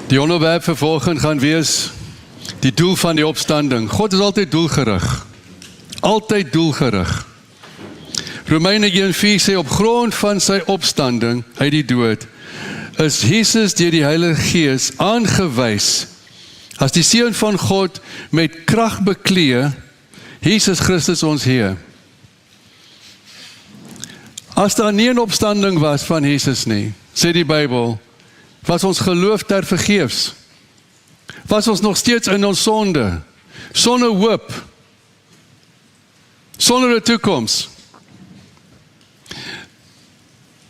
Die onderwerp vir volgende gaan wees die doel van die opstanding. God is altyd doelgerig. Altyd doelgerig. Romeine 1:4 sê op grond van sy opstanding uit die dood, is Jesus deur die Heilige Gees aangewys as die Seun van God met krag beklee, Jesus Christus ons Heer. As daar nie 'n opstanding was van Jesus nie, sê die Bybel, was ons geloof tervergeefs. Was ons nog steeds in ons sonde, sonder hoop, sonder 'n toekoms.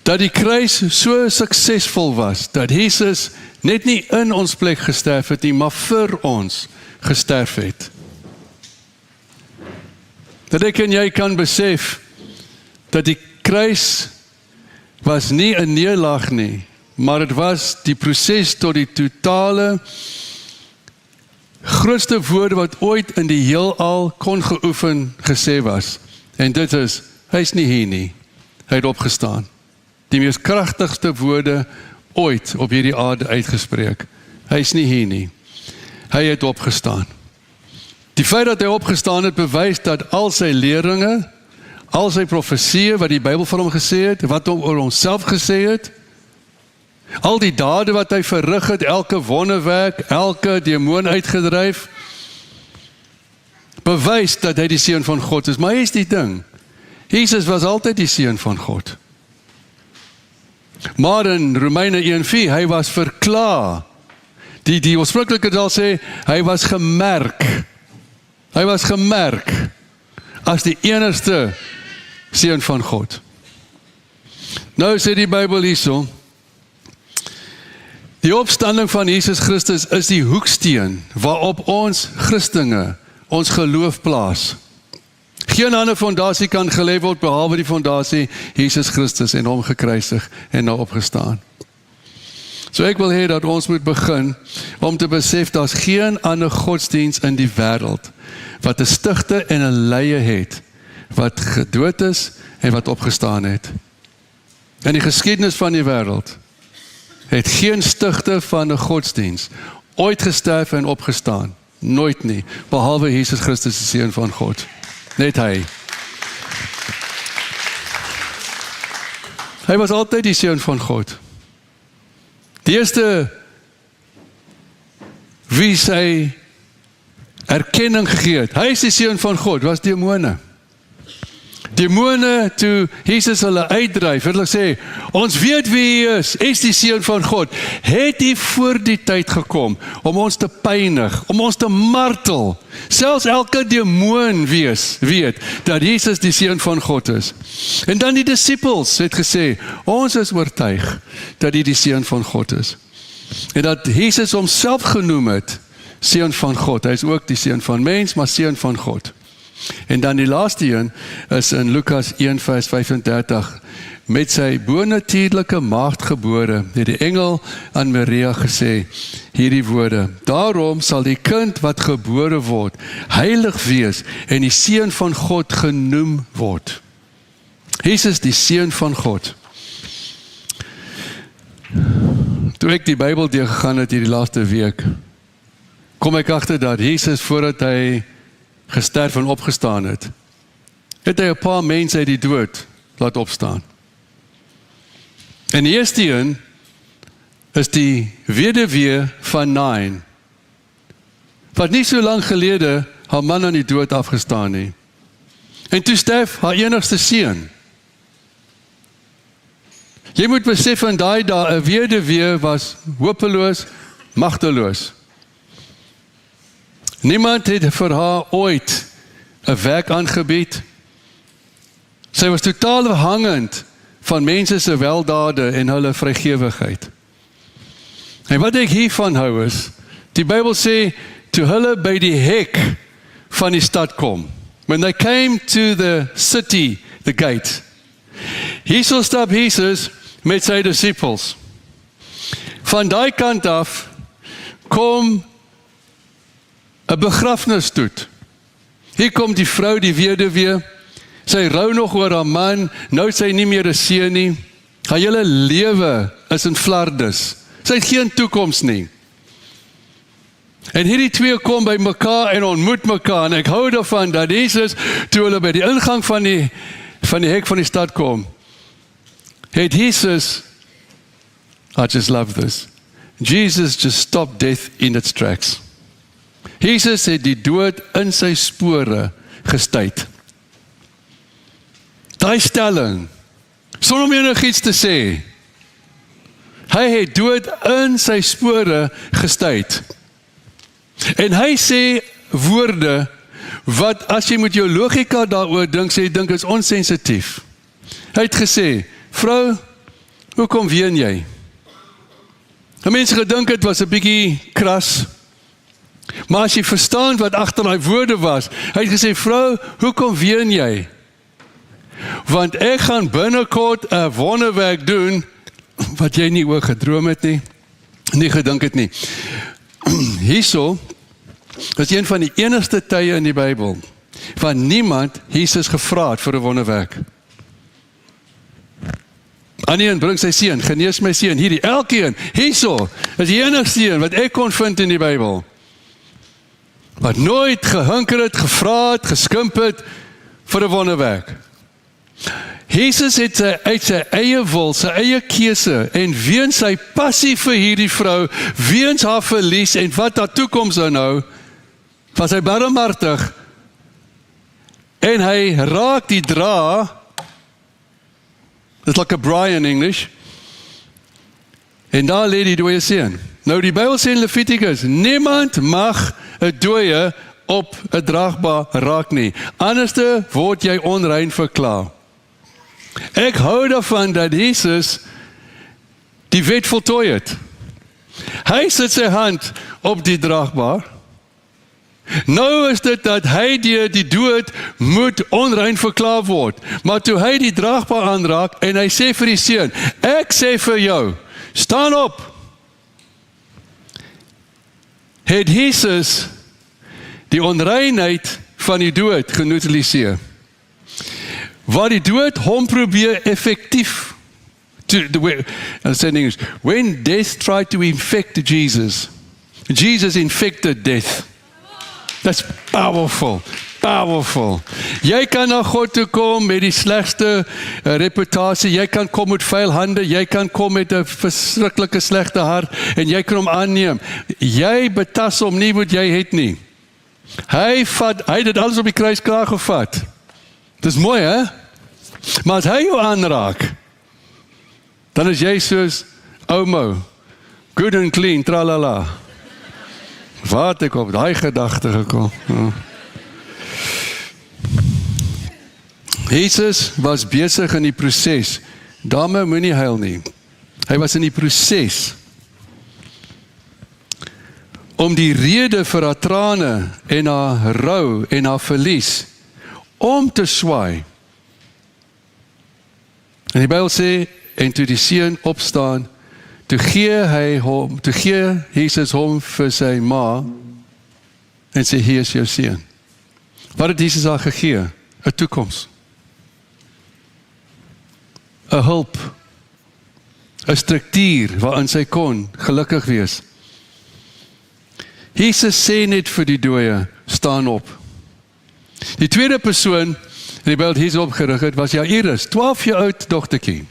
Dat die kruis so suksesvol was, dat Jesus net nie in ons plek gesterf het nie, maar vir ons gesterf het. Dat ek en jy kan besef, dat die kruis was nie 'n neerlaag nie, maar het was die proses tot die totale, grootste woorde wat ooit in die heelal kon geoefen gesê was. En dit is, hy is nie hier nie, hy het opgestaan. Die mees kragtigste woorde ooit op hierdie aarde uitgespreek. Hy is nie hier nie. Hy het opgestaan. Die feit dat hy opgestaan het, bewys dat al sy leringe, al sy profesieë wat die Bybel van hom gesê het, wat hom oor homself gesê het, al die dade wat hy verrig het, elke wonderwerk, elke demoon uitgedryf, bewys dat hy die Seun van God is. Maar hier is die ding, Jesus was altyd die Seun van God. Maar in Romeine 1:4, hy was verklaar. Die oorspronklike taal sê, hy was gemerk. Hy was gemerk as die enigste Seun van God. Nou sê die Bybel hierso, die opstanding van Jesus Christus is die hoeksteen waarop ons Christene ons geloof plaas. Geen ander fondasie kan gelê word behalwe die fondasie Jesus Christus en hom gekruisig en nou opgestaan. So ek wil hê dat ons moet begin om te besef daar's geen ander godsdiens in die wêreld wat 'n stigter en 'n leier het wat gedood is en wat opgestaan het. In die geskiedenis van die wêreld het geen stigter van 'n godsdiens ooit gesterf en opgestaan. Nooit nie, behalwe Jesus Christus, die Seun van God. Net hy. Hy was altyd die Seun van God. Die eerste wie sy erkenning gegee het, hy is die Seun van God, was demone. Demone, toe Jesus hulle uitdryf, het hulle sê, ons weet wie hy is die Seun van God, het hy voor die tyd gekom, om ons te pynig, om ons te martel, selfs elke demoon weet, dat Jesus die Seun van God is. En dan die disippels het gesê, ons is oortuig, dat hy die Seun van God is. En dat Jesus homself genoem het, Seun van God, hy is ook die Seun van mens, maar Seun van God. En dan die laaste een is in Lukas 1 vers 35, met sy bonatuurlike maagd gebore, het die engel aan Maria gesê, hierdie woorde, daarom sal die kind wat gebore word, heilig wees en die Seun van God genoem word. Jesus die Seun van God. Toe ek die Bybel deurgegaan het hierdie laaste week, kom ek agter dat Jesus voordat hy gesterf en opgestaan het, het hy 'n paar mense uit die dood laat opstaan. En die eerste een is die weduwee van Nain, wat nie so lang gelede haar man aan die dood afgestaan het. En toe sterf haar enigste seun. Jy moet besef van daai dae, 'n weduwee was hopeloos, magteloos. Niemand het vir haar ooit 'n werk aangebied. Sy was totaal afhangend van mense se weldade en hulle vrygewigheid. En wat ek hiervan hou is, die Bybel sê, toe hulle by die hek van die stad kom, when they came to the city, the gate, hierso stap Jesus met sy disippels. Van daai kant af kom 'n begrafnisstoet. Hier kom die vrou, die weduwee, sy rou nog oor haar man, nou sy nie meer 'n seun nie, haar hele lewe is in flardes, sy het geen toekoms nie. En hierdie twee kom by mekaar en ontmoet mekaar. En ek hou daarvan dat Jesus, toe hulle by die ingang van die hek van die stad kom, het Jesus, I just love this, Jesus just stopped death in its tracks. Jesus het die dood in sy spore gestuit. Daai stelling, sonder om enigiets te sê, hy het dood in sy spore gestuit. En hy sê woorde wat as jy met jou logika daaroor dink, sê jy dink is onsensitief. Hy het gesê, vrou, hoekom ween jy? En mense gedink het was 'n bietjie kras, maar as jy verstaan wat agter daai woorde was, hy het gesê, vrou, hoekom ween jy? Want ek gaan binnekort 'n wonderwerk doen wat jy nie oor gedroom het nie gedink het nie. Hierso is een van die enigste tye in die Bybel van niemand Jesus gevra het vir 'n wonderwerk. Annie bring sy seun, genees my seun, hierdie, elkeen, hierso, is die enigste een wat ek kon vind in die Bybel, wat nooit gehunker het, gevra het, geskimp het vir 'n wonderwerk. Jesus het uit sy eie wil, sy eie keuse, en weens sy passie vir hierdie vrou, weens haar verlies, en wat haar toekoms sou nou, was hy barmhartig, en hy raak die dra, it's like a braai in English, en daar lê die dooie seun. Nou die Bybel sê in Levitikus, niemand mag 'n dooie op 'n draagbaar raak nie, anderste word jy onrein verklaar. Ek hou daarvan dat Jesus die wet voltooi het. Hy sit sy hand op die draagbaar. Nou is dit dat hy deur die dood moet onrein verklaar word. Maar toe hy die draagbaar aanraak en hy sê vir die seun, ek sê vir jou, staan op. Het Jesus die onreinheid van die dood geneutraliseer. Waar die dood hom probeer effektief, when death tried to infect Jesus, Jesus infected death. That's powerful, powerful. Jy kan na God toe kom met die slegste reputasie, jy kan kom met vuil hande, jy kan kom met 'n verskriklike slegte hart, en jy kan hom aanneem. Jy betas hom nie wat jy het nie. Hy het dit alles op die kruis klaar gevat. Dis mooi, hè? Maar as hy jou aanraak, dan is jy soos Omo, good and clean, tralala. Waar het ek op daai gedagte gekom? Ja. Jesus was besig in die proses. Dame, moenie huil nie. Hy was in die proses om die rede vir haar trane en haar rou en haar verlies om te swaai. En die Bybel sê, en toe die seun opstaan, toe gee Jesus hom vir sy ma, en sê, hier is jou seun. Wat het Jesus haar gegee? 'n toekoms. 'n hulp. 'n struktuur waarin sy kon gelukkig wees. Jesus sê net vir die dooie, staan op. Die tweede persoon, en die Bybel hier opgerig het, was Jairus, 12 jaar oud dogtertjie.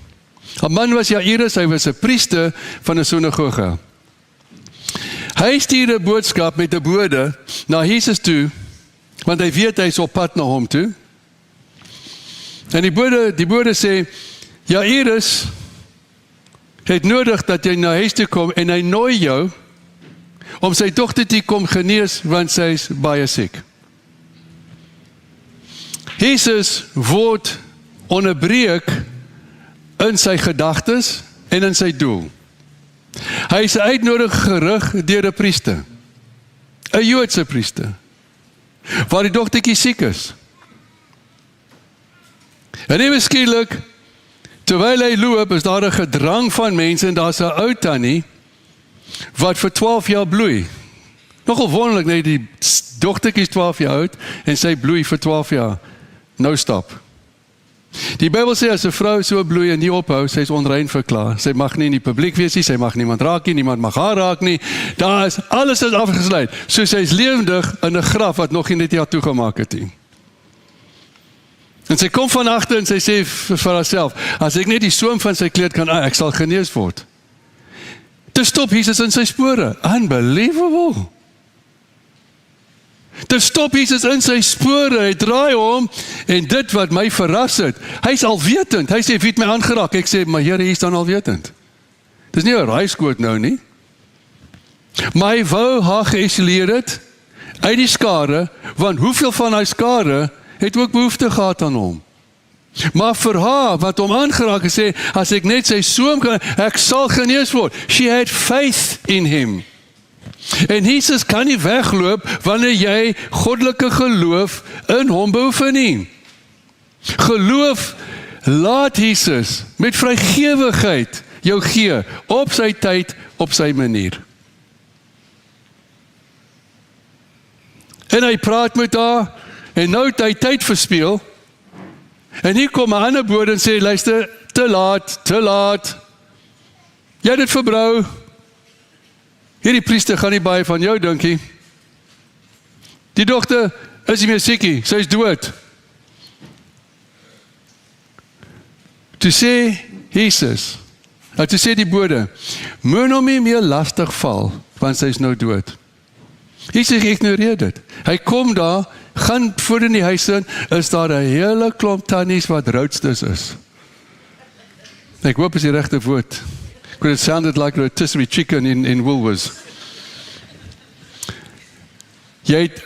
Haar man was Jairus, hy was 'n priester van 'n sinagoge. Hy stuur 'n boodskap met 'n bode na Jesus toe, want hy weet hy is op pad na hom toe. En die bode sê, Jairus het nodig dat jy na huis toe kom, en hy nooi jou om sy dogtertjie kom genees, want sy is baie siek. Jesus word onderbreek in sy gedagtes en in sy doel. Hy is uitnodiging gerig deur 'n priester, 'n Joodse priester, waar die dogtertjie siek is. En ewe skielik, terwyl hy loop, is daar 'n gedrang van mense, en daar's 'n ou tannie wat vir 12 jaar bloei. Nogal wonderlik, nee, die dogtertjie is 12 jaar oud en sy bloei vir 12 jaar. Nou stop. Die Bybel sê as 'n vrou so bloei en nie ophou, sy is onrein verklaar. Sy mag nie in die publiek wees nie, sy mag niemand raak nie, niemand mag haar raak nie. Alles is afgesluit. So sy is lewendig in 'n graf wat nog nie net haar toegemaak het nie. En sy kom van agter en sy sê vir haarself, as ek net die soem van sy kleed kan, ek sal genees word. Toe stop Jesus in sy spore. Unbelievable. Toe stop Jesus in sy spore, hy draai om, en dit wat my verras het, hy is alwetend, hy sê, wie het my aangeraak? Ek sê, maar Here, hy is dan alwetend. Dis nie 'n raaiskoot nou nie. Maar hy wou haar geïsoleer het, uit die skare, want hoeveel van hy skare, het ook behoefte gehad aan hom. Maar vir haar, wat hom aangeraak het, sê, as ek net sy soem kan, ek sal genees word. She had faith in him. En Jesus kan nie wegloop wanneer jy goddelike geloof in hom beoefen nie. Geloof laat Jesus met vrygewigheid jou gee, op sy tyd, op sy manier. En hy praat met haar, en nou het hy tyd verspeel, en hier kom 'n ander bode en sê, luister, te laat, jy het dit verbrou, hierdie priester gaan nie baie van jou dinkie. Die dogter is nie meer siekie, sy is dood. Toe sê Jesus, toe sê die bode, moet hom nie meer lastig val, want sy is nou dood. Jesus ignoreer dit. Hy kom daar, gaan voor in die huis in, is daar 'n hele klomp tannies wat roodstes is. Ek hoop is die regte woord. It sounded like rotisserie chicken in Woolworths.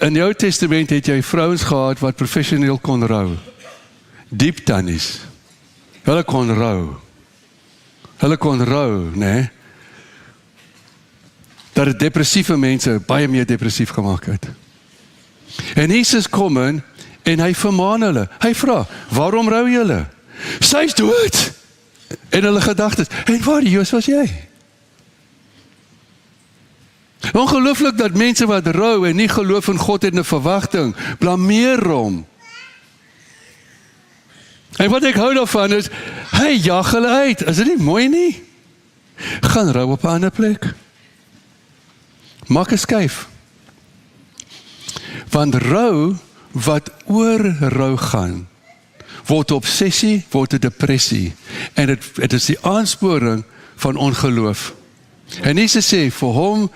In die Ou Testament het jy vrouens gehad wat professioneel kon rou. Diep tannies. Hulle kon rou, né? Dat het depressieve mense baie meer depressief gemaak het. En Jesus kom in en hy vermaan hulle. Hy vra, waarom rou julle? Sy is dood. En hulle gedagtes, en waar die Joos was jy? Ongelooflik dat mense wat rou en nie geloof in God het 'n verwagting, blameer hom. En wat ek hou daarvan is, hy jag hulle uit. Is dit nie mooi nie? Gaan rou op 'n ander plek. Maak 'n skuif. Want rou wat oor rou gaan, word obsessie, word 'n depressie. En dit is die aansporing van ongeloof. En Jesus sê, vir hom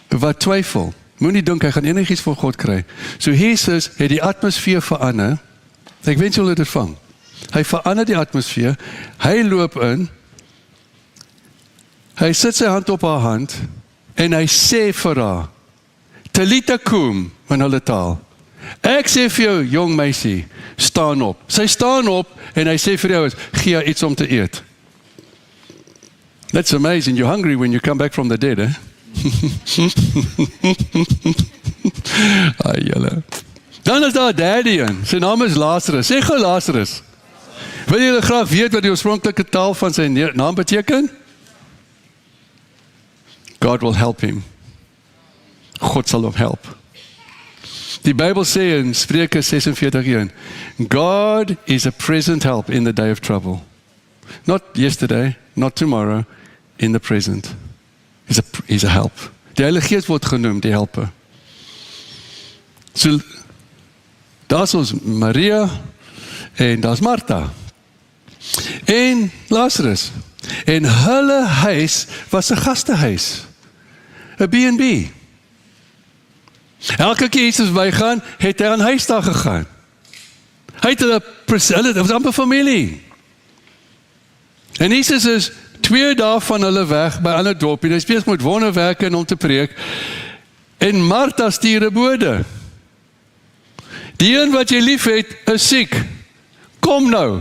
wat twyfel, moenie dink hy gaan enigiets van God kry. So Jesus het die atmosfeer verander. Ek wens julle dit vang. Hy verander die atmosfeer, hy loop in, hy sit sy hand op haar hand, en hy sê vir haar, Talita kum, in hulle taal. Ek sê vir jou, jong meisie, staan op. Sy staan op, en hy sê vir jou, gee haar iets om te eet. That's amazing, you're hungry when you come back from the dead, eh? Ai, julle. Dan is daar 'n derde een, sy naam is Lazarus. Sê gou Lazarus. Wil julle graag weet wat die oorspronklike taal van sy naam beteken? God will help him. God sal hom help. Die Bybel sê in Spreuke 46:1, God is a present help in the day of trouble. Not yesterday, not tomorrow, in the present. He's a help. Die Heilige Gees word genoem, die helper. So, daar's ons Maria, en daar's Martha, en Lazarus, en hulle huis was 'n gastehuis, 'n B&B. Elke keer Jesus bygaan, het hy aan huis daar gegaan. Hy het hulle was amper familie. En Jesus is 2 dae van hulle weg by 'n ander dorp, en hy is besig met wonderwerke en om te preek, en Martha stuur 'n bode. Die een wat jy lief het, is siek. Kom nou.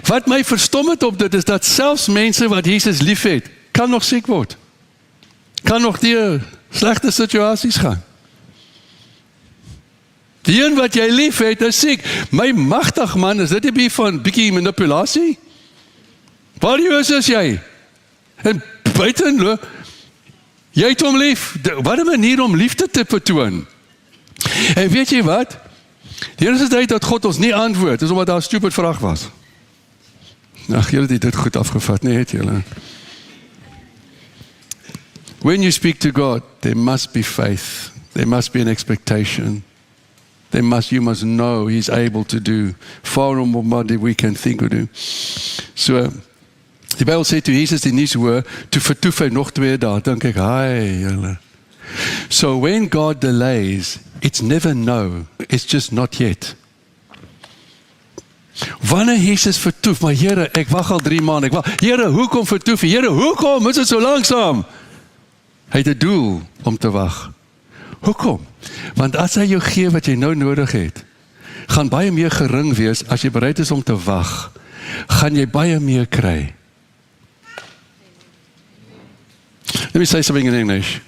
Wat my verstom het op dit is dat selfs mense wat Jesus lief het, kan nog siek word. Kan nog deur slegte situasies gaan. Die een wat jy lief het, is siek. My magtig man, is dit nie van bietjie manipulasie? Waar is jy? En buiten, jy het hom lief. Wat 'n manier om liefde te vertoon. En weet jy wat? Die enigste tyd dat God ons nie antwoord, is omdat daar 'n stupid vraag was. Ag, julle het dit goed afgevat, nee, het julle. When you speak to God, there must be faith. There must be an expectation. You must know He's able to do far more than we can think or do. So, die Bybel sê toe Jesus die nuus hoor, toe vertoef hy nog 2 dae, dink ek, hi, julle. So when God delays, it's never no, it's just not yet. Wanneer Jesus vertoef, maar Here, ek wag al 3 maande, Here, hoekom vertoef jy? Here, hoekom is dit so langsam? Hy het 'n doel om te wag. Hoekom? Want as hy jou gee wat jy nou nodig het, gaan baie meer gering wees as jy bereid is om te wag. Gaan jy baie meer kry. Let me say something in English.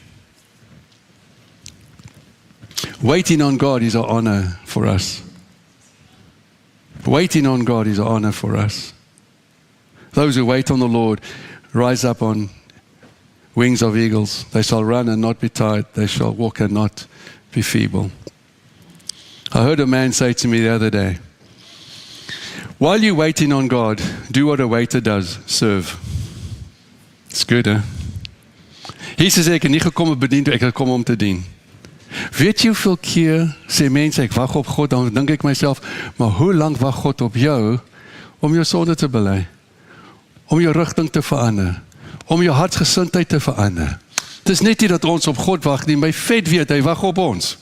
Waiting on God is an honor for us. Waiting on God is an honor for us. Those who wait on the Lord rise up on wings of eagles. They shall run and not be tired. They shall walk and not be feeble. I heard a man say to me the other day, while you're waiting on God, do what a waiter does, serve. It's good, hè? Jesus sê, ek het nie gekom om bedien, ek het gekom om te dien. Weet jy hoeveel keer sê mense, ek wag op God, dan dink ek myself, maar hoe lang wag God op jou, om jou sonde te bely, om jou rigting te verander, om jou hartsgesindheid te verander. Het is net nie dat ons op God wag nie, my vet weet, hy wag op ons.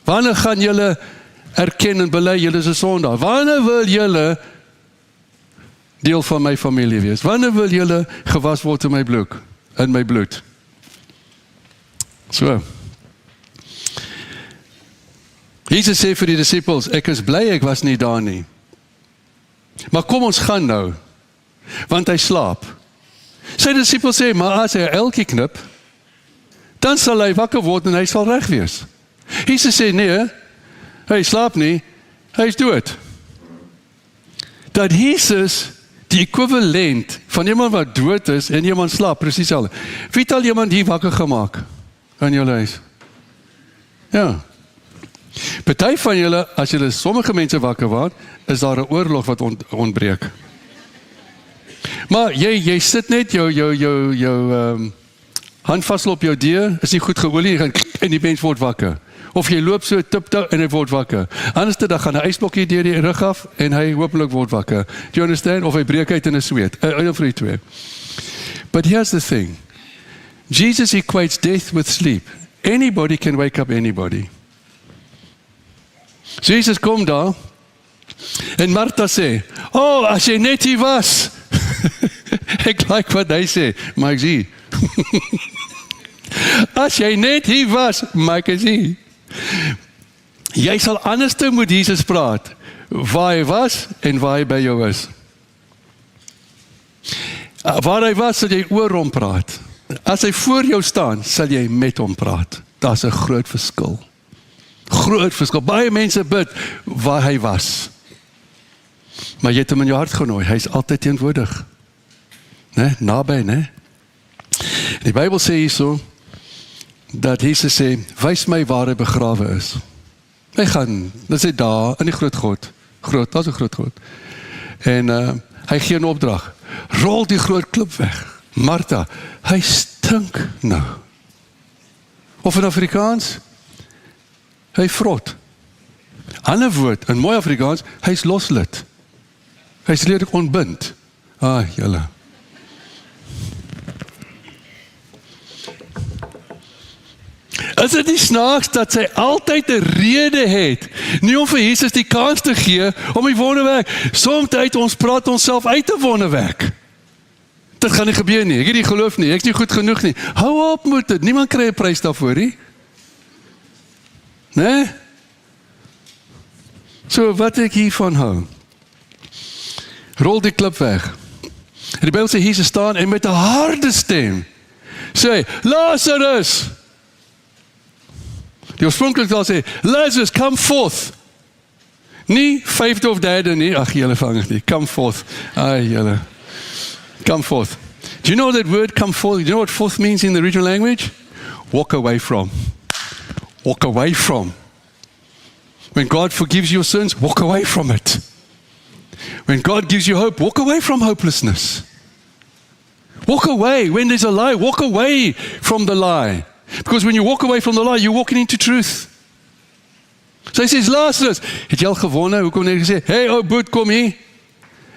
Wanneer gaan julle erken en bely, julle is 'n sondaar? Wanneer wil julle deel van my familie wees? Wanneer wil julle gewas word in my bloed? So. Jesus sê vir die disippels, ek is bly ek was nie daar nie. Maar kom ons gaan nou, want hy slaap. Sy disippels sê, maar as hy 'n uiltjie knip, dan sal hy wakker word en hy sal reg wees. Jesus sê, nee, hy slaap nie, hy is dood. Dat Jesus die ekwivalent van iemand wat dood is en iemand slaap, presies al. Wie het al iemand hier wakker gemaak in julle huis? Ja. Party van julle, as julle sommige mense wakker word, is daar 'n oorlog wat ontbreek. Maar jy sit net jou hand vasloop op jou deur, is nie goed geolie, jy gaan en die mens word wakker. Of jy loop so tiptoe en hy word wakker. Anders dan gaan 'n ysblokkie deur die rug af en hy hopelik word wakker. Do you understand? Of hy breek uit in 'n sweet. Een of die twee. But here's the thing. Jesus equates death with sleep. Anybody can wake up anybody. So Jesus kom daar en Martha sê, as jy net hier was. Ek like wat hy sê, maar ek sê, as jy net hier was, maar ek sê, jy sal anders met Jesus praat, waar hy was en waar hy by jou is. Waar hy was, sal jy oor hom praat. As hy voor jou staan, sal jy met hom praat. Daar's 'n groot verskil. Groot verskil. Baie mense bid waar hy was. Maar jy het hom in jou hart genooi. Hy is altyd teenwoordig. Naby, né? Die Bybel sê hierso, dat Jesus sê, wys my waar hy begrawe is. Hy gaan, dit sê daar, in die groot God. Daar's 'n groot God. En hy gee 'n opdrag. Rol die groot klip weg. Martha, hy stink nou. Of in Afrikaans, hy vrot. Ander woord, in mooi Afrikaans, hy's loslit. Hy's redelik ontbind. Julle. Is dit nie snaaks dat sy altyd 'n rede het, nie om vir Jesus die kans te gee om die wonderwerk. Soms uit ons praat onsself uit 'n wonderwerk. Dit gaan nie gebeur nie. Ek het nie geloof nie. Ek is nie goed genoeg nie. Hou op met dit. Niemand kry 'n prys daarvoor nie. Né? So wat ek hiervan hou. Rol die klip weg. En die Bybel sê Jesus staan en met 'n harde stem sê, Lazarus. Die oorspronklik daar sê, Lazarus, come forth. Nie 5de of 3de nie. Ag, julle vang dit nie. Come forth. Julle. Come forth. Do you know that word come forth? Do you know what forth means in the original language? Walk away from. Walk away from. When God forgives your sins, walk away from it. When God gives you hope, walk away from hopelessness. Walk away. When there's a lie, walk away from the lie. Because when you walk away from the lie, you're walking into truth. So hy sê, Lazarus, het jy al gewonder, hoekom het hy gesê, hey, ou boet, kom hier.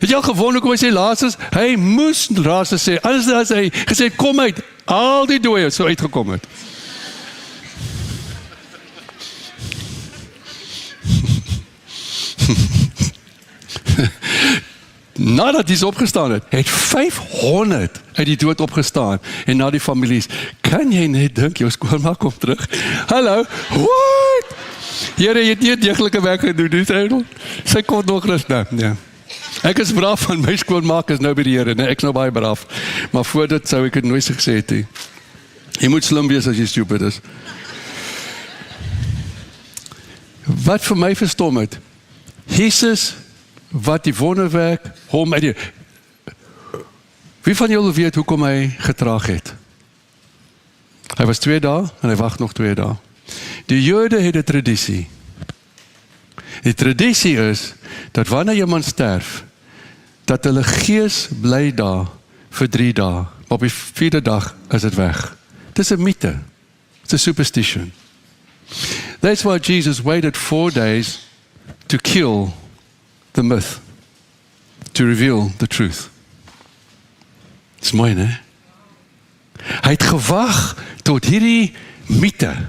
Het jy al gewonder, hoekom hy sê, Lazarus, hy moes Lazarus sê, anders as hy gesê, kom uit, al die dooie so uitgekom het. Nadat hy opgestaan het, het 500 uit die dood opgestaan, en na die families, kan jy net dink, jou skoonma kom terug, hallo, what? Here, jy het nie deeglike werk gedoen, sy kom nog rust, ja. Ek is braaf van my skoonmaak is nou by die Here, nee, ek is nou baie braaf, maar voor dit sou ek het nooit gesê het, jy moet slim wees as jy stupid is. Wat vir my verstom het, Jesus, wat die wonderwerk, hom uit die, wie van julle weet hoekom hy getraag het? Hy was 2 dae, en hy wacht nog 2 dae. Die Jode het 'n tradisie. Die tradisie is, dat wanneer iemand sterf, dat hulle gees bly daar, vir 3 dae, op die 4de dag is het weg. Dit is 'n mythe, it's a superstition. That's why Jesus waited 4 days to kill the myth, to reveal the truth. Dis mooi, né? Hy het gewag tot hierdie mythe,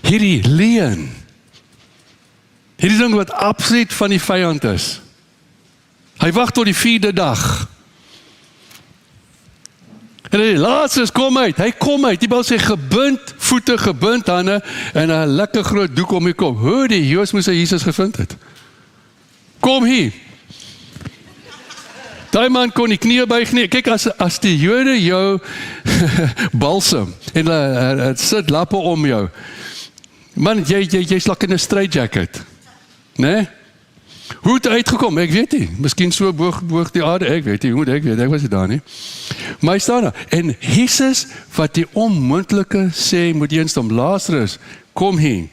hierdie leuen, hierdie ding wat absoluut van die vyand is. Hy wag tot die 4de dag. En hy, Lazarus, kom uit, hy kom uit, die Bybel sê gebind voete, gebind hande, en 'n lekker groot doek om die kop. Hoe die Joos moes hy Jesus gevind het? Kom hier. Daai man kon die knie buig nie. Kyk, as die Jode jou balsam, en het sit lappe om jou, man, jy's like in 'n straitjacket, né? Hoe het uitgekom? Ek weet nie. Miskien so boog die aarde, ek weet nie. Hoe moet ek weet? Ek was nie daar nie. Maar hy staan daar. En Jesus, wat die onmoontlike sê, moet eens om, Lazarus, kom hier.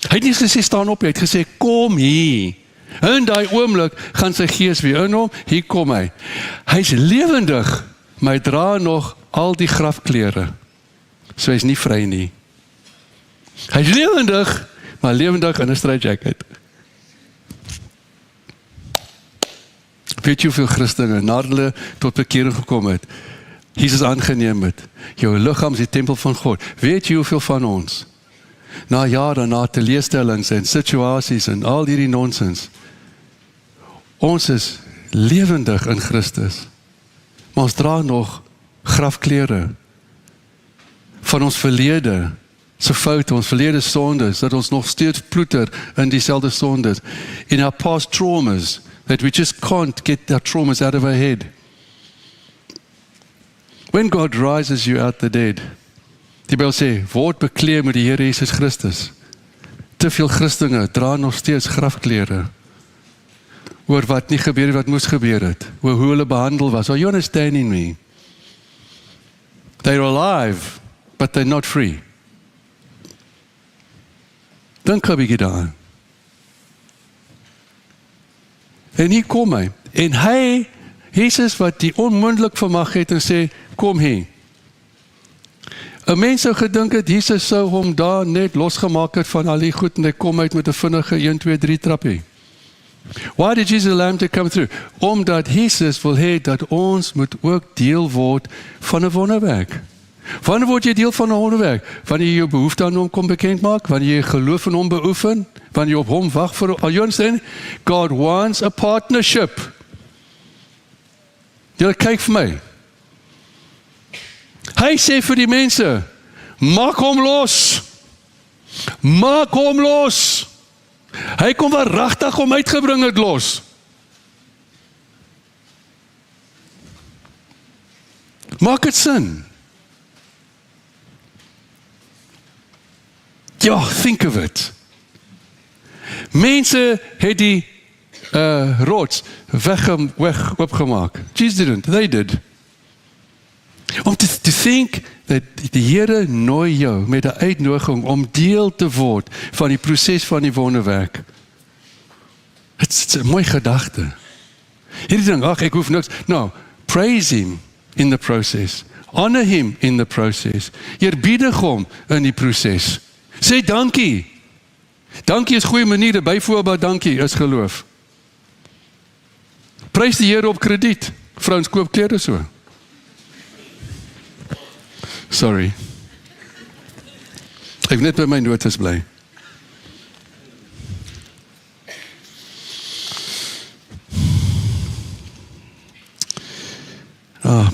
Hy het nie gesê, staan op, hy het gesê, kom hier. In daai oomblik gaan sy gees weer in hom, hier kom hy. Hy's lewendig, maar hy dra nog al die grafklere. So hy's nie vry nie. Hy's lewendig, maar lewendig in 'n straitjacket. Weet jy hoeveel Christene, nadat hulle tot bekering gekom het, Jesus aangeneem het, jou liggaam is die tempel van God. Weet jy hoeveel van ons, na jare, na teleurstellings en situasies en al hierdie nonsens, ons is lewendig in Christus, maar ons dra nog grafklere van ons verlede, se foute, ons verlede sondes, dat ons nog steeds ploeter in dieselfde sondes, in our past traumas, that we just can't get our traumas out of our head. When God rises you out the dead, die Bybel sê, word bekleed met die Here Jesus Christus. Te veel Christene dra nog steeds grafklere oor wat nie gebeur het, wat moes gebeur het, oor hoe hulle behandel was. Are you understanding me? They're alive, but they're not free. Dink 'n bietjie daaraan. En hier kom hy. En hy, Jesus wat die onmoontlik vermag het en sê, kom hier. 'n Mens sou gedink het, Jesus sou hom daar net losgemaak het van al die goed en hy kom uit met 'n vinnige 1, 2, 3 trappie. Why did Jesus allow him to come through? Omdat Jesus wil hê dat ons moet ook deel word van 'n wonderwerk. Wanneer word jy deel van 'n wonderwerk? Wanneer jy jou behoefte aan hom kom bekend maak, wanneer jy geloof in hom beoefen, wanneer jy op hom wag vir, are you understand? God wants a partnership. Jy kyk vir my. Hy sê vir die mense, maak hom los. Maak hom los. Hy kom waaragtig hom uitgebring het los. Maak het sin. Ja, think of it. Mense het die rots opgemaak. Jesus didn't, they did. Om to think dat die Here nooi jou met 'n uitnodiging om deel te word van die proses van die wonderwerk. Dit is 'n mooi gedagte. Hierdie ding, ag, ek hoef niks. No, praise him in the process. Honor him in the process. Eerbiedig hom in die proses. Sê dankie. Dankie is goeie maniere, byvoorbeeld dankie is geloof. Prys die Here op krediet. Vrouens koop klere so. Sorry. Ek net by my notas bly.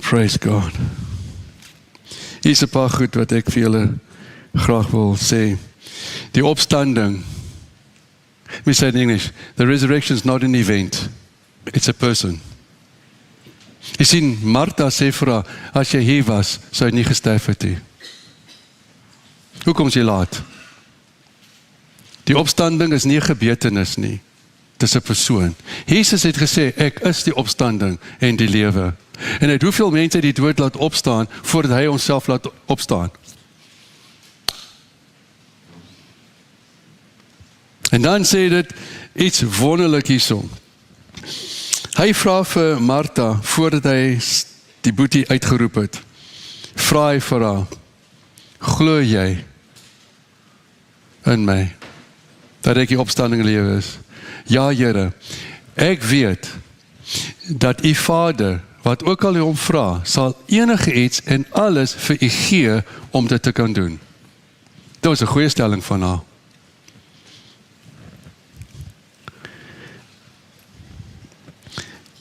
Praise God. Hier is 'n paar goed wat ek vir julle graag wil sê. Die opstanding. We say in English, the resurrection is not an event, it's a person. Jy sien, Martha sê vir haar, as jy hier was, sou jy nie gesterf het nie. Hoekom is jy laat? Die opstanding is nie 'n gebeurtenis nie. Dit is 'n persoon. Jesus het gesê, ek is die opstanding en die lewe. En hy het hoeveel mense die dood laat opstaan, voordat hy homself laat opstaan. En dan sê dit iets wonderlik hierso. Hy vra vir Martha, voordat hy die boetie uitgeroep het, vra hy vir haar, glo jy in my, dat ek die opstanding en lewe is? Ja, Here, ek weet, dat u Vader, wat ook al u hom vra, sal enige iets en alles vir u gee, om dit te kan doen. Dit was 'n goeie stelling van haar.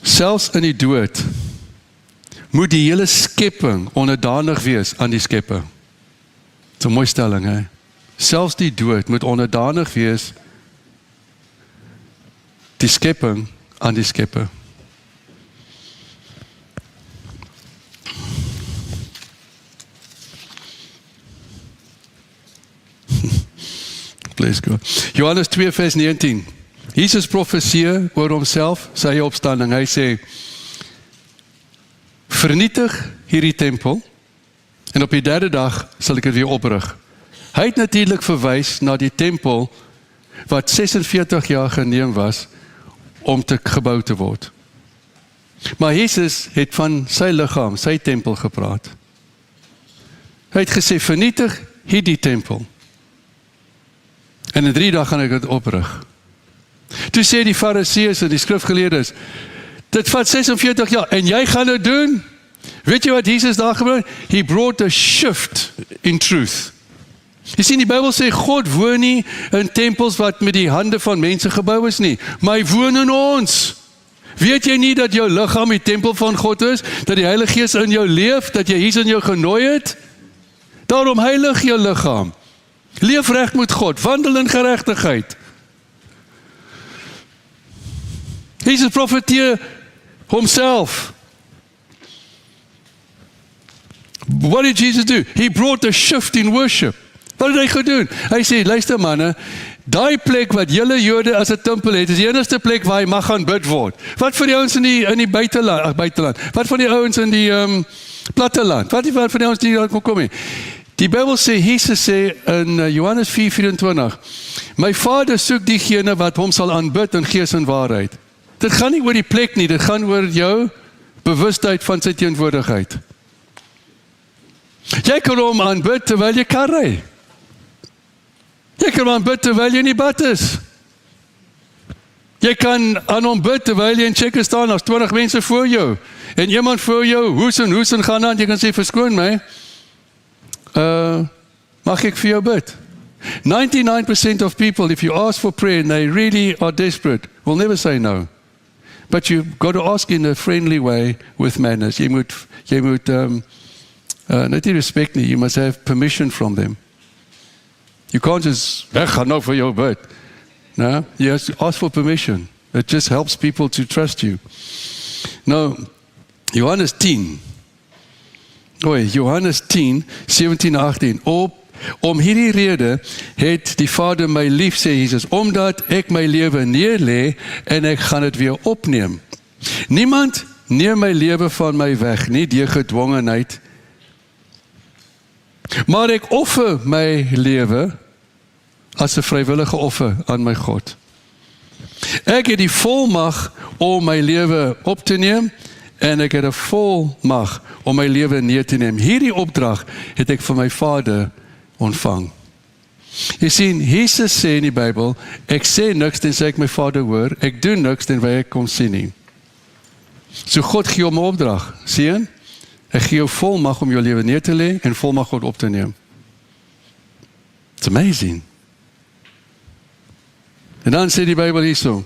Selfs in die dood, moet die hele skepping onderdanig wees aan die Skepper. Dit is 'n mooi stelling, hè? Selfs die dood moet onderdanig wees, die skepping aan die Skepper. Praise God. Johannes 2 vers 19. Jesus profeseer oor homself, sy opstanding. Hy sê, vernietig hierdie tempel, en op die derde dag sal ek dit weer oprig. Hy het natuurlik verwys na die tempel, wat 46 jaar geneem was, om te gebou te word. Maar Jesus het van sy liggaam, sy tempel gepraat. Hy het gesê, vernietig hierdie tempel. En in 3 dae gaan ek dit oprig. Toe sê die Fariseërs en die skrifgeleerdes, dit vat 46 jaar, en jy gaan dit doen? Weet jy wat Jesus daar gebring? He brought a shift in truth. Jy sien, die Bybel sê, God woon nie in tempels wat met die hande van mense gebou is nie, maar hy woon in ons. Weet jy nie dat jou liggaam die tempel van God is, dat die Heilige Gees in jou leef, dat jy hier in jou genooi het? Daarom heilig jou liggaam. Leef reg met God, wandel in geregtigheid. Jesus profeteer homself. What did Jesus do? He brought a shift in worship. Wat het hy gedoen? Hy sê, luister manne, daai plek wat julle Jode as 'n tempel het, is die enigste plek waar hy mag gaan bid word. Wat vir die ouens in die buiteland? Wat van die ouens in die platteland? Wat van die ouens die daar kom nie? Die Bybel sê, Jesus sê in Johannes 4:24, my Vader soek diegene wat hom sal aanbid in gees en waarheid. Dit gaan nie oor die plek nie, dit gaan oor jou bewustheid van sy teenwoordigheid. Jy kan hom aanbid terwyl jy kan ry. Jy kan hom aanbid terwyl jy in die bad is. Jy kan aan hom bid terwyl jy in Checker staan, as 20 mense voor jou, en iemand voor jou, hoes en gaan aan, jy kan sê, verskoon my, mag ek vir jou bid? 99% of people, if you ask for prayer and they really are desperate, will never say no. But you've got to ask in a friendly way with manners. Jy moet net die respect nie, you must have permission from them. You can't just, ek gaan nou vir jou bid. No, you have to ask for permission. It just helps people to trust you. Nou, Johannes 10, 17-18, om hierdie rede het die Vader my lief, sê Jesus, omdat ek my lewe neerlê en ek gaan dit weer opneem. Niemand neem my lewe van my weg, nie deur gedwongenheid Maar ek offer my lewe as 'n vrywillige offer aan my God. Ek het die volmag om my lewe op te neem en ek het 'n volmag om my lewe neer te neem. Hierdie opdrag het ek van my Vader ontvang. Jy sien, Jesus sê in die Bybel, ek sê niks tensy ek my Vader hoor, ek doen niks tensy ek kom sien nie. So God gee hom 'n opdrag, seun, ek gee jou volmag om jou lewe neer te lê en volmag God op te neem. It's amazing. En dan sê die Bybel hierso,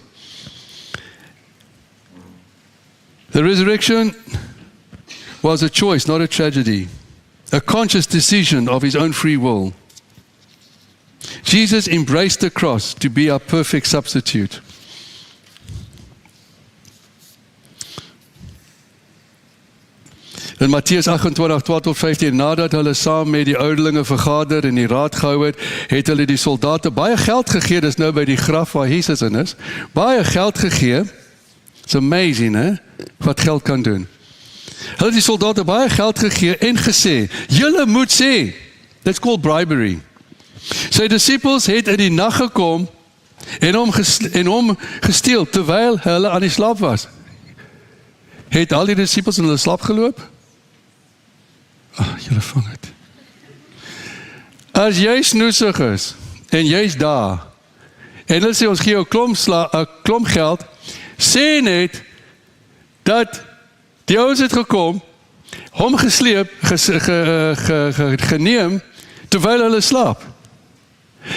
the resurrection was a choice, not a tragedy, a conscious decision of his own free will. Jesus embraced the cross to be our perfect substitute. In Matteus 28:12-15, nadat hulle saam met die ouderlinge vergader en die raad gehou het hulle die soldate baie geld gegee, dis nou by die graf waar Jesus in is, baie geld gegee. It's amazing, hè? Wat geld kan doen. Hulle het die soldate baie geld gegee en gesê, julle moet sê, that's called bribery. Sy disippels het in die nag gekom en hom gesteel terwyl hulle aan die slaap was. Het al die disippels in hulle slaap geloop? Julle vang het. As jy snoesig is en jy's daar en hulle sê ons gee jou 'n klomp geld, sê net dat die ouens het gekom, hom gesleep, geneem terwyl hulle slaap.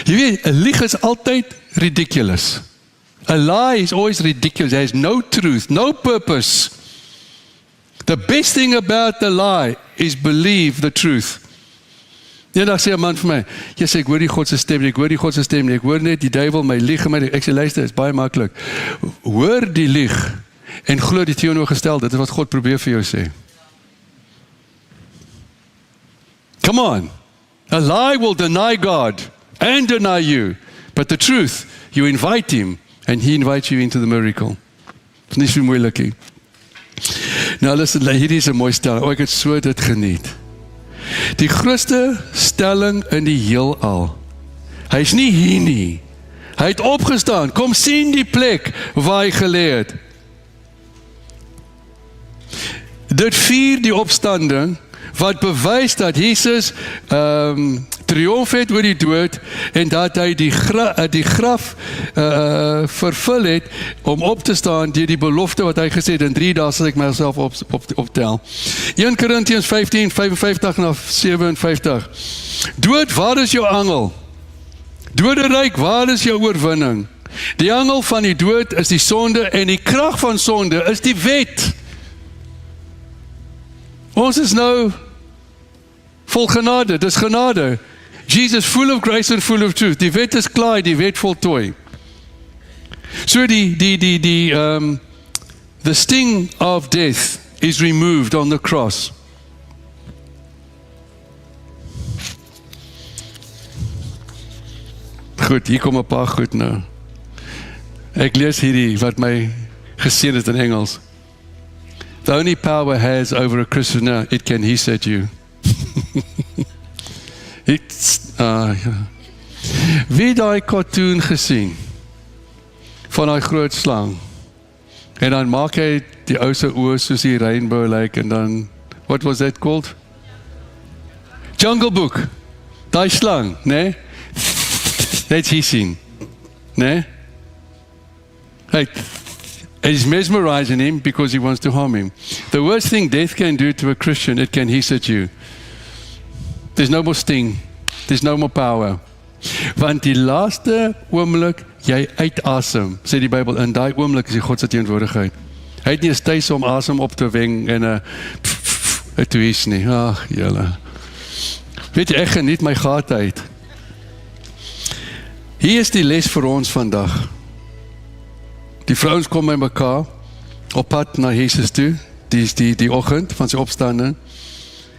Jy weet, 'n lieg is altyd ridiculous. A lie is always ridiculous. There is no truth, no purpose. The best thing about the lie is believe the truth. Eendag sê 'n man vir my, jy sê ek hoor die God se stem nie, ek hoor die God se stem nie, ek hoor net die duiwel my lieg en my. Ek sê luister, is baie maklik. Hoor die lieg en glo die teenoorgestelde. Dit is wat God probeer vir jou sê. Come on. A lie will deny God and deny you. But the truth, you invite him and he invites you into the miracle. Dit is nie so moeilik nie. Nou listen, hierdie is 'n mooi stelling. Ek het so dit geniet. Die grootste stelling in die heelal. Hy is nie hier nie. Hy het opgestaan. Kom sien die plek waar hy gelê het. Dit vier die opstanding wat bewys dat Jesus triomf het oor die dood en dat hy die graf vervul het om op te staan deur die belofte wat hy gesê het, in 3 dae sal ek myself optel. 1 Korintiërs 15:55-57. Dood, waar is jou angel? Doderyk, waar is jou oorwinning? Die angel van die dood is die sonde en die krag van sonde is die wet. Ons is nou vol genade, dis genade. Jesus full of grace and full of truth. Die wet is klaar, die wet voltooi. So the sting of death is removed on the cross. Goed, hier kom 'n paar goed nou. Ek lees hierdie wat my geseën het in Engels. The only power has over a Christian, it can he set you. Wie daai cartoon gesien van daai groot slang en dan maak hy die ou se oë soos die rainbow lyk en dan, what was that called? Jungle Book. Daai slang, né? Net hy sien, né? He's mesmerizing him because he wants to harm him. The worst thing death can do to a Christian, it can hiss at you. There's no more sting. There's no more power. Want die laaste oomblik jy uitasem, sê die Bybel, in daai oomblik is die God se teenwoordigheid. Hy het nie 'n tuis om asem op te weng en 'n toe is nie. Ag, julle. Weet jy, ek geniet my gate uit. Hier is die les vir ons vandag. Die vrouens kom by mekaar op pad na Jesus toe, die oggend van sy opstanding.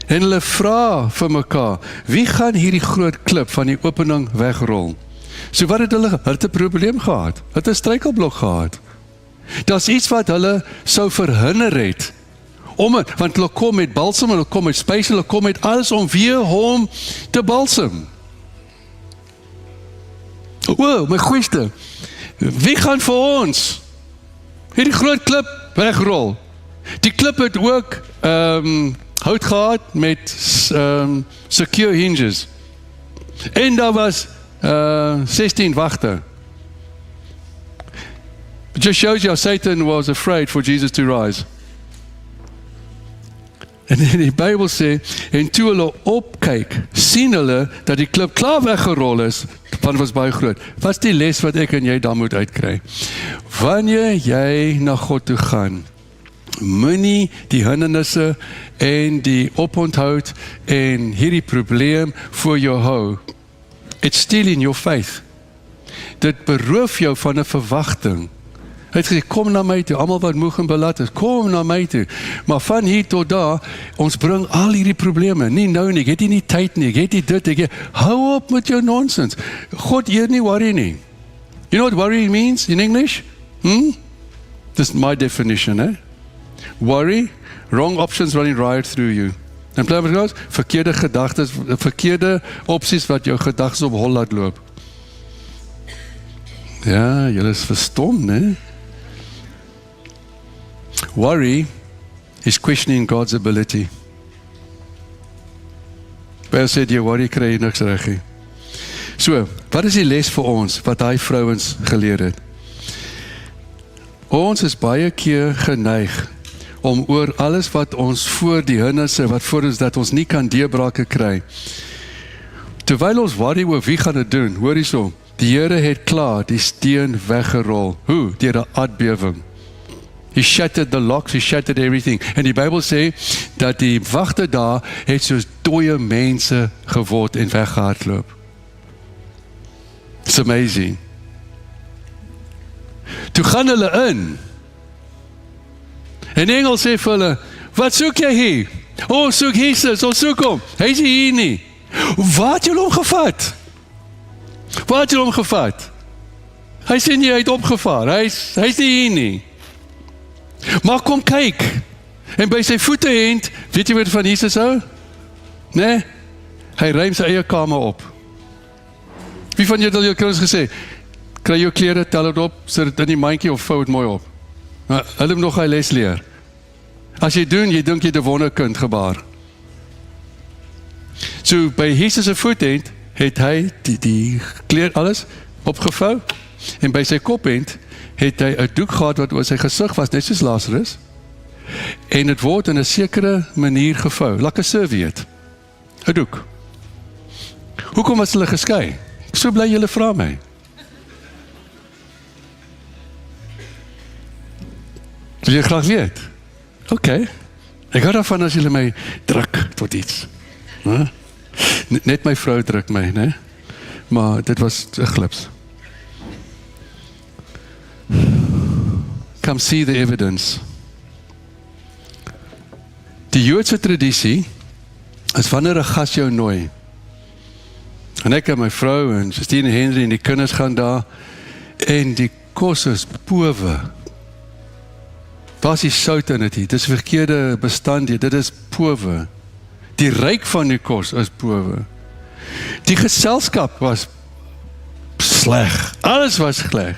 En hulle vra vir mekaar, wie gaan hierdie groot klip van die opening wegrol? So wat het hulle? Hulle het 'n probleem gehad. Hulle het 'n struikelblok gehad. Daar's iets wat hulle sou verhinder het Want hulle kom met balsam, hulle kom met spyse, hulle kom met alles om weer hom te balsam. Wow, my goeiste, wie gaan vir ons hierdie groot klip wegrol? Die klip het ook hout gehad met secure hinges. En daar was 16 wagte. It just shows you how Satan was afraid for Jesus to rise. En die Bybel sê, en toe hulle opkyk, sien hulle dat die klip klaar weggerol is, want was baie groot. Wat is die les wat ek en jy dan moet uitkry? Wanneer jy na God toe gaan, moenie die hindernisse en die oponthoud en hierdie probleem voor jou hou. It's stealing your faith. Dit beroof jou van 'n verwagting. Hy het gesê, kom na my toe, almal wat moeg en belat is, kom na my toe. Maar van hier tot daar, ons bring al hierdie probleme, nie nou nie, ek het nie tyd nie, ek het nie dit, hou op met jou nonsens. God eer nie worry nie. You know what worry means in English? This is my definition, eh? Worry, wrong options running riot through you. En plaas verkeerde gedagtes, verkeerde opsies wat jou gedagtes op hol laat loop. Ja, julle is verstom, né? Worry is questioning God's ability. Paul sê jy worry kry niks reg nie. So, wat is die les vir ons wat hy vrouens geleer het? Ons is baie keer geneig om oor alles wat ons voor die hindernisse wat voor ons dat ons nie kan deurbrake kry. Terwyl ons worry oor wie gaan dit doen, hoor hierso, die Here het klaar die steen weggerol. Hoe? Deur 'n aardbewing. He shattered the locks, he shattered everything. En die Bybel sê dat die wagte daar het soos dooie mense geword en weggehardloop. It's amazing. Toe gaan hulle in. En die engel sê vir hulle, wat soek jy hier? Ons soek Jesus, ons soek hom. Hy is hier nie. Waar het julle hom gevat? Waar het julle hom gevat? Hy sê nie, hy het opgevaar. Hy is nie hier nie. Maar kom kyk. En by sy voete hend, weet jy wat van Jesus hou? Nee? Hy ruim sy eie kamer op. Wie van julle het al jou kinders gesê, kry jou klere, tel het op, sit dit in die mandjie of vou het mooi op. Nou, hulle moet nog hy les leer. As jy doen, jy dink jy het 'n wonderkind gebaar. So by Jesus se voetend het hy die kleer alles opgevou en by sy kopend het hy 'n doek gehad wat oor sy gesig was, net soos Lazarus. En dit word in 'n sekere manier gevou, like 'n serviette. 'n Doek. Hoekom was hulle geskei? Ek so bly julle vra my. Wil jy graag weet? Okay. Ek hou daarvan as julle my druk tot iets. Net my vrou druk my, né? Maar dit was 'n glips. Come see the evidence. Die Joodse tradisie is wanneer 'n gas jou nooi. En ek en my vrou en Justine en Henry en die kinders gaan daar en die kos is powe. Daar is die sout in dit, dit is verkeerde bestanddeel, dit is powe. Die ryk van die kos is powe. Die geselskap was sleg, alles was sleg.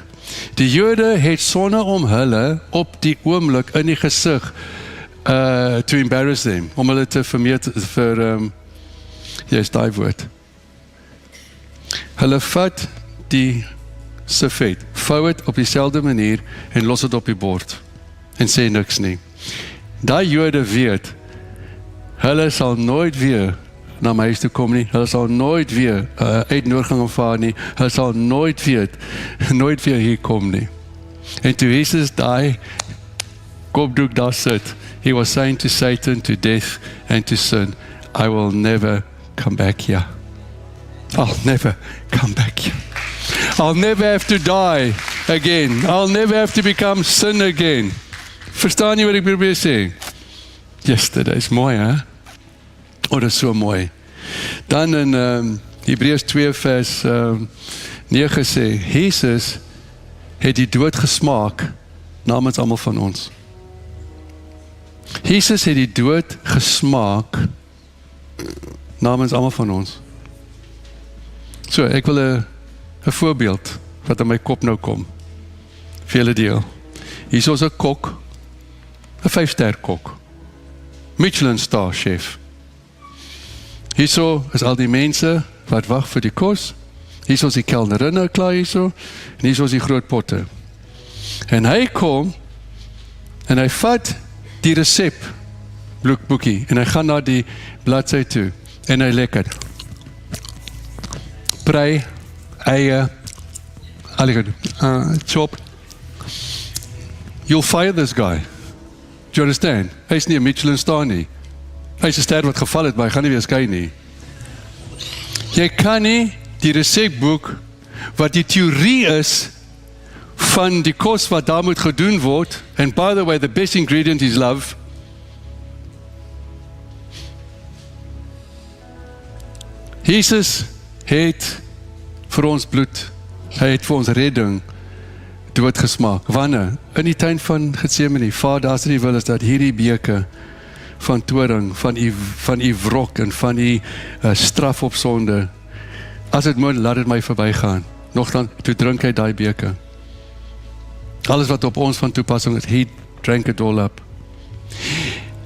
Die Jode het sonne om hulle op die oomblik in die gesig to embarrass them, om hulle te yes, daai woord. Hulle vat die servet, vou het op dieselfde manier en los het op die bord en sê niks nie. Daai Jode weet, hulle sal nooit weer na my huis toe kom nie, hulle sal nooit weer uitnodiging aanvaar nie, hulle sal nooit weer hier kom nie. En toe Jesus daai kopdoek daar sit, he was saying to Satan, to death and to sin, I will never come back here. I'll never come back here. I'll never have to die again. I'll never have to become sin again. Verstaan jy wat ek probeer sê? Yesterday is mooi, hè? Oh, dat is so mooi. Dan in Hebreërs 2 vers 9 sê, Jesus het die dood gesmaak namens almal van ons. Jesus het die dood gesmaak namens almal van ons. So, ek wil 'n voorbeeld wat in my kop nou kom. Vir julle deel. Hier is 'n kok, 'n 5-ster kok. Michelin star chef. Hierso is al die mense wat wag vir die kos. Hierso is die kelnerinne klaar hierso. En hierso is die groot potte. En hy kom en hy vat die resep boekie en hy gaan na die bladsy toe en hy lekker prei, eie, chop. You'll fire this guy. Do you understand? Hy is nie 'n Michelin star nie. Hy is 'n ster wat geval het, maar hy gaan nie weer skyn nie. Jy kan nie die resepboek wat die teorie is van die kos wat daar moet gedoen word, and by the way, the best ingredient is love. Jesus het vir ons bloed, hy het vir ons redding dood gesmaak. Wanneer? In die tuin van Getsemane. Vader, as U wil is dat hierdie beke van toring, van U wrok en van U straf op sonde, as dit moet, laat dit my verbygaan. Nogtans, toe drink hy daai beke. Alles wat op ons van toepassing is, he drank it all up.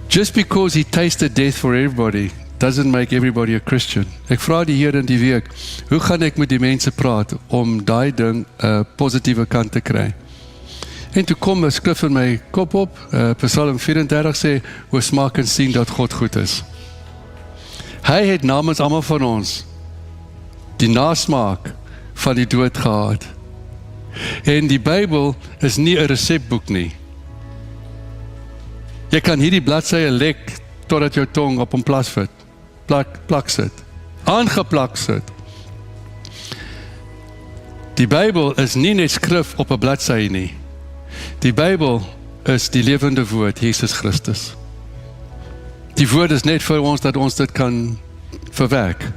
Just because he tasted death for everybody, doesn't make everybody a Christian. Ek vra die Here in die week, hoe gaan ek met die mense praat om daai ding 'n positiewe kant te kry? En toe kom 'n skrif in my kop op, Psalm 34 sê, o smaak en sien dat God goed is. Hy het namens almal van ons die nasmaak van die dood gehad. En die Bybel is nie 'n resepboek nie. Jy kan hierdie bladsye lek totdat jou tong op hom plak sit. Aangeplak sit. Die Bybel is nie net skrif op 'n bladsy nie. Die Bybel is die lewende woord, Jesus Christus. Die woord is net vir ons dat ons dit kan verwerk.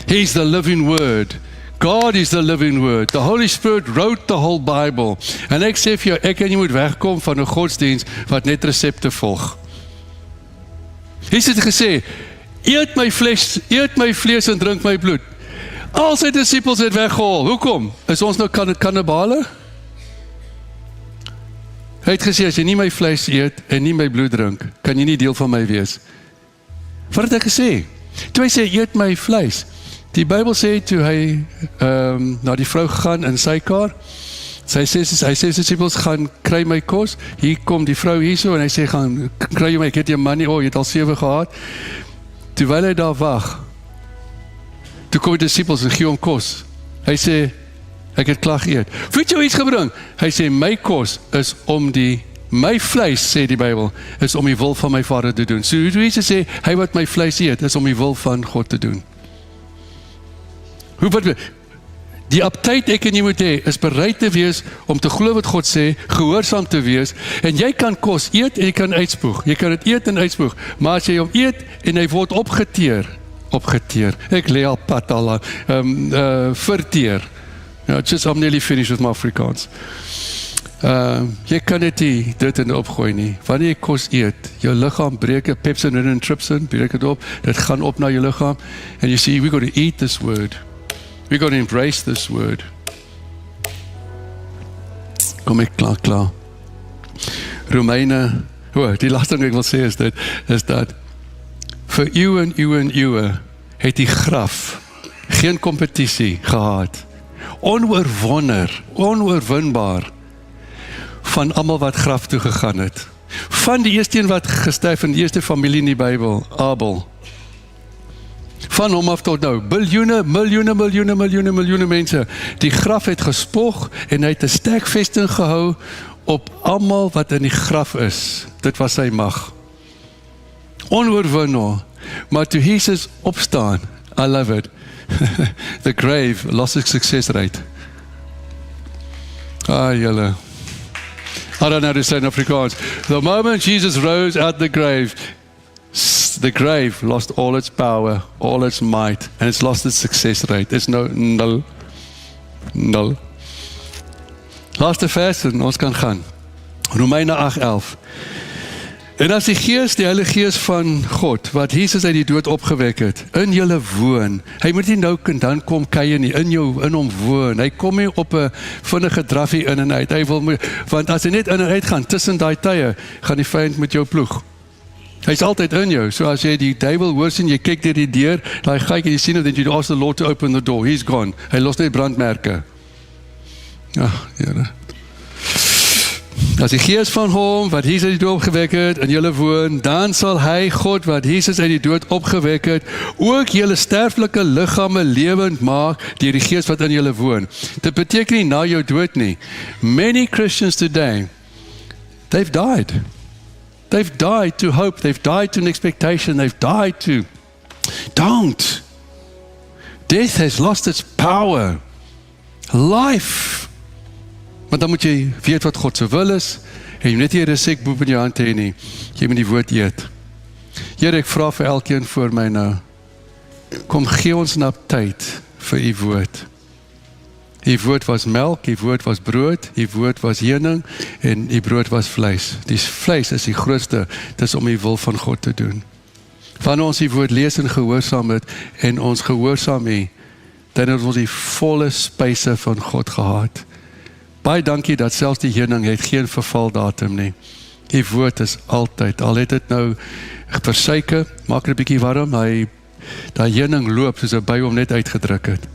He's the living word. God is the living word. The Holy Spirit wrote the whole Bible. En ek sê vir jou, ek en jy moet wegkom van 'n godsdienst wat net resepte volg. Jesus het gesê, eet my vlees en drink my bloed. Al sy disippels het weggehaal. Hoekom? Is ons nou kannibale? Hy het gesê, as jy nie my vlees eet en nie my bloed drink, kan jy nie deel van my wees. Wat het hy gesê? Toe hy sê, eet my vlees. Die Bybel sê, toe hy na die vrou gegaan in sy kar, hy sê disciples, gaan kry my kos, hier kom die vrou hierso, en hy sê, gaan kry jy my, ek het jy man nie, jy het al 7 gehad. Terwyl hy daar wag, toe kom die disciples en gee hom kos. Hy sê, ek het klaar geëet. Weet jy iets gebring? Hy sê, my kos is om my vleis, sê die Bybel, is om die wil van my Vader te doen. So Jesus sê, hy wat my vleis eet, is om die wil van God te doen. Die aptyd ek en jy moet hê, is bereid te wees om te glo wat God sê, gehoorsaam te wees, en jy kan kos eet en jy kan uitspoeg. Jy kan dit eet en uitspoeg, maar as jy hom eet en hy word opgeteer, ek lê al pad al, verteer. Just I'm nearly finished with my Afrikaans. Jy kan net dit in opgooi nie. Wanneer jy kos eet, jou liggaam breek, pepsin en trypsin, breek dit op, dit gaan op na jou liggaam, and you see, we got to eat this word. We got to embrace this word. Kom ek klaar. Romeine, die laaste ding ek wil sê is dat vir eeue het die graf geen kompetisie gehad. Onoorwinbaar van almal wat graf toe gegaan het. Van die eerste een wat gesterf in die eerste familie in die Bybel, Abel. Van hom af tot nou, miljoene mense. Die graf het gespog en hy het 'n sterk vesting gehou op almal wat in die graf is. Dit was sy mag. Onoorwinbaar. Maar toe Jesus opstaan, I love it. The grave lost its success rate. Julle. I don't know how to say in Afrikaans. The moment Jesus rose out the grave lost all its power, all its might, and it's lost its success rate. It's null. Laaste vers en ons kan gaan. Romeine 8:11. En as die Gees, die Heilige Gees van God, wat Jesus uit die dood opgewek het, in julle woon, hy moet nie nou en dan kom kuier nie, in hom woon, hy kom nie op 'n vinnige draffie in en uit, want as hy net in en uit gaan, tussen daai tye, gaan die vyand met jou ploeg. Hy's altyd in jou, so as jy die duiwel hoor sien, jy kyk deur die deur, daai gaatjie, jy sien dat jy ask the Lord to open the door, he's gone, hy los net brandmerke. Ja, Here. As die Gees van hom, wat Jesus uit die dood opgewek het, in julle woon, dan sal hy, God, wat Jesus uit die dood opgewek het, ook julle sterflike liggame lewend maak, deur die Gees wat in julle woon. Dit beteken nie na jou dood nie. Many Christians today, they've died. They've died to hope, they've died to an expectation, they've died to... Don't. Death has lost its power. Life. Want dan moet jy weet wat God se wil is, en jy moet net nie 'n resekboek in jou hand hê nie, jy moet die woord eet. Here, ek vra vir elkeen voor my nou, kom gee ons nou tyd vir u woord. Die woord was melk, die woord was brood, die woord was heuning, en die brood was vleis. Die vleis is die grootste, dit is om die wil van God te doen. Wanneer ons die woord lees en gehoorsaam het, en ons gehoorsaam het, dan het ons die volle spyse van God gehad. Baie dankie dat selfs die heuning het geen vervaldatum nie. Die woord is altyd, al het dit nou versuike, maak dit 'n bietjie warm, daai heuning loop soos 'n by hom net uitgedruk het.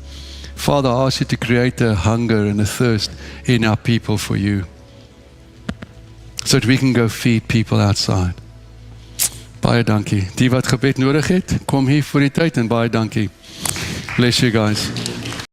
Father, I ask you to create a hunger and a thirst in our people for you, so that we can go feed people outside. Baie dankie. Die wat gebed nodig het, kom hier voor die tyd en baie dankie. Bless you guys.